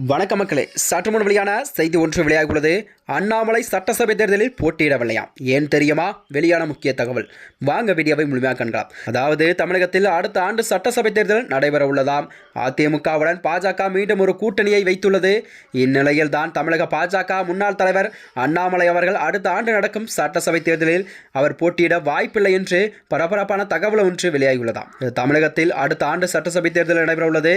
வணக்கம் மக்களே, சற்று முன் வெளியான செய்தி ஒன்று வெளியாகியுள்ளது. அண்ணாமலை சட்டசபை தேர்தலில் போட்டியிடவில்லையாம். ஏன் தெரியுமா? வெளியான முக்கிய தகவல். வாங்க வீடியோவை முழுமையாக காணலாம். அதாவது தமிழகத்தில் அடுத்த ஆண்டு சட்டசபை தேர்தல் நடைபெற உள்ளதாம். அதிமுகவுடன் பாஜக மீண்டும் ஒரு கூட்டணியை வைத்துள்ளது. இந்நிலையில் தான் தமிழக பாஜக முன்னாள் தலைவர் அண்ணாமலை அவர்கள் அடுத்த ஆண்டு நடக்கும் சட்டசபை தேர்தலில் அவர் போட்டியிட வாய்ப்பில்லை என்று பரபரப்பான தகவல் ஒன்று வெளியாகியுள்ளதாம். தமிழகத்தில் அடுத்த ஆண்டு சட்டசபை தேர்தல் நடைபெற உள்ளது.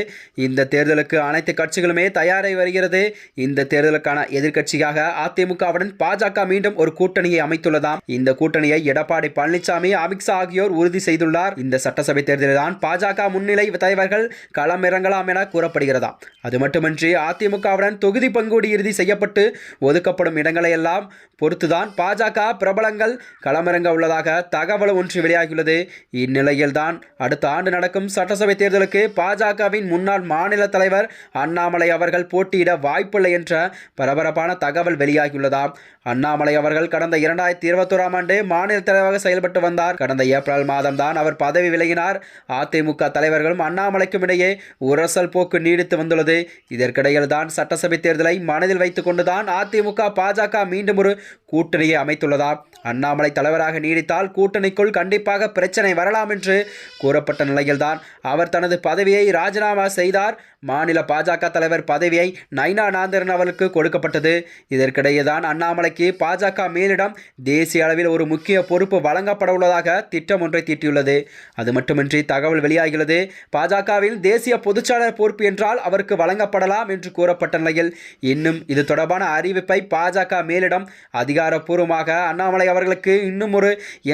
இந்த தேர்தலுக்கு அனைத்து கட்சிகளுமே தயாராகி வருகிறது. இந்த தேர்தலுக்கான எதிர்க்கட்சியாக அதிமுகவுடன் பாஜக மீண்டும் ஒரு கூட்டணியை அமைத்துள்ளதாம். இந்த கூட்டணியை எடப்பாடி பழனிசாமி, அமித்ஷா ஆகியோர் உறுதி செய்துள்ளார். இந்த சட்டசபை தேர்தலில் தான் பாஜக முன்னிலை தலைவர்கள் களமிறங்கலாம் என கூறப்படுகிறதாம். அது மட்டுமின்றி அதிமுகவுடன் தொகுதி பங்கீடு இறுதி செய்யப்பட்டு ஒதுக்கப்படும் இடங்களை எல்லாம் பொறுத்துதான் பாஜக பிரபலங்கள் களமிறங்க உள்ளதாக தகவல் ஒன்று வெளியாகியுள்ளது. இந்நிலையில் தான் அடுத்த ஆண்டு நடக்கும் சட்டசபை தேர்தலுக்கு பாஜகவின் முன்னாள் மாநில தலைவர் அண்ணாமலை அவர்கள் போட்டியிட வாய்ப்பில்லை என்ற பரபரப்பான தகவல் வெளியாகியுள்ளதாம். அண்ணாமலை அவர்கள் கடந்த 2021ஆம் ஆண்டு மாநில தலைவராக செயல்பட்டு வந்தார். கடந்த ஏப்ரல் மாதம் தான் அவர் பதவி விலகினார். அதிமுக தலைவர்களும் அண்ணாமலைக்கும் இடையே உரசல் போக்கு நீடித்து வந்துள்ளது. இதற்கிடையில் தான் சட்டசபை தேர்தலை மனதில் வைத்துக் கொண்டுதான் அதிமுக பாஜக மீண்டும் ஒரு கூட்டணியை அமைத்துள்ளதாம். அண்ணாமலை தலைவராக நீடித்தால் கூட்டணிக்குள் கண்டிப்பாக பிரச்சனை வரலாம் என்று கூறப்பட்ட நிலையில்தான் அவர் தனது பதவியை ராஜினாமா செய்தார். மாநில பாஜக தலைவர் பதவியை நைனா நாகேந்திரன் அவர்களுக்கு கொடுக்கப்பட்டது. இதற்கிடையே தான் அண்ணாமலைக்கு பாஜக மேலிடம் தேசிய அளவில் ஒரு முக்கிய பொறுப்பு வழங்கப்பட உள்ளதாக திட்டம் ஒன்றை தீட்டியுள்ளது. அது மட்டுமின்றி தகவல் வெளியாகிறது. பாஜகவில் தேசிய பொதுச்செயலாளர் பொறுப்பு என்றால் அவருக்கு வழங்கப்படலாம் என்று கூறப்பட்ட நிலையில் இன்னும் இது தொடர்பான அறிவிப்பை பாஜக மேலிடம் அதிகாரப்பூர்வமாக அண்ணாமலை அவர்களுக்கு இன்னும்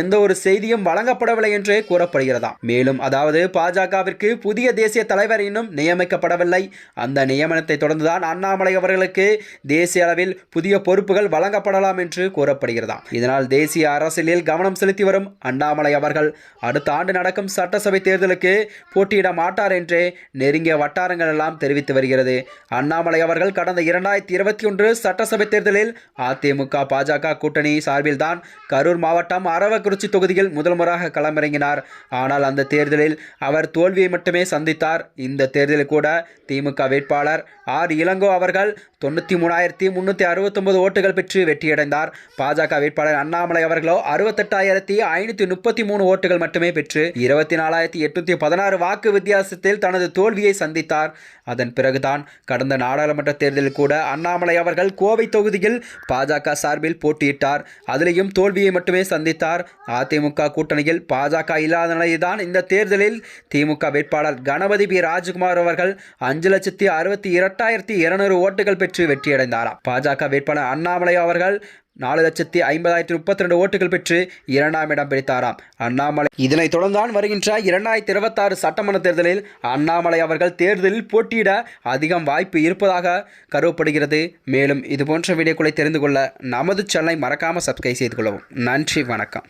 எந்த ஒரு செய்தியும் வழங்கப்படவில்லை என்று கூறப்படுகிறதாம். மேலும் அதாவது பாஜகவிற்கு புதிய தேசிய தலைவர் இன்னும் நியமிக்கப்படவில்லை. அந்த நியமனத்தை தொடர்ந்துதான் அண்ணாமலை அவர்களுக்கு தேசிய அளவில் புதிய பொறுப்புகள் வழங்கப்படலாம் என்று கூறப்படுகிறதாம். இதனால் தேசிய அரசியலில் கவனம் செலுத்தி வரும் அண்ணாமலை அவர்கள் அடுத்த ஆண்டு நடக்கும் சட்டசபை தேர்தலுக்கு போட்டியிட மாட்டார் என்று நெருங்கிய வட்டாரங்கள் எல்லாம் தெரிவித்து வருகிறது. அண்ணாமலை அவர்கள் கடந்த 2021 சட்டசபை தேர்தலில் அதிமுக பாஜக கூட்டணி சார்பில் தான் கரூர் மாவட்டம் அரவக்குறிச்சி தொகுதியில் முதல் முறையாக களமிறங்கினார். ஆனால் அந்த தேர்தலில் அவர் தோல்வியை மட்டுமே சந்தித்தார். இந்த தேர்தலில் கூட திமுக வேட்பாளர் ஆர் இளங்கோ அவர்கள் 93,369 ஓட்டுகள் பெற்று வெற்றியடைந்தார். பாஜக வேட்பாளர் அண்ணாமலை அவர்களோ 68,533 ஓட்டுகள் மட்டுமே பெற்று 24,816 வாக்கு வித்தியாசத்தில் தனது தோல்வியை சந்தித்தார். அதன் பிறகுதான் கடந்த நாடாளுமன்ற தேர்தலில் கூட அண்ணாமலை அவர்கள் கோவை தொகுதியில் பாஜக சார்பில் போட்டியிட்டார். அதிலேயும் தோல்வியை மட்டுமே சந்தித்தார். அதிமுக கூட்டணியில் பாஜக இல்லாத நிலையில்தான் இந்த தேர்தலில் திமுக வேட்பாளர் கணபதி பி ராஜ்குமார் அவர்கள் 5,62,200 ஓட்டுகள் பெற்று வெற்றியடைந்தாராம். பாஜக வேட்பாளர் அண்ணாமலை அவர்கள் 4,50,32 ஓட்டுகள் பெற்று 2ஆம் இடம் பிடித்தாராம். அண்ணாமலை இதனைத் தொடர்ந்தான் வருகின்ற 2026 சட்டமன்ற தேர்தலில் அண்ணாமலை அவர்கள் தேர்தலில் போட்டியிட அதிகம் வாய்ப்பு இருப்பதாக கருதப்படுகிறது. மேலும் இதுபோன்ற வீடியோக்களை தெரிந்து கொள்ள நமது சேனலை மறக்காமல் சப்ஸ்கிரைப் செய்து கொள்ளவும். நன்றி, வணக்கம்.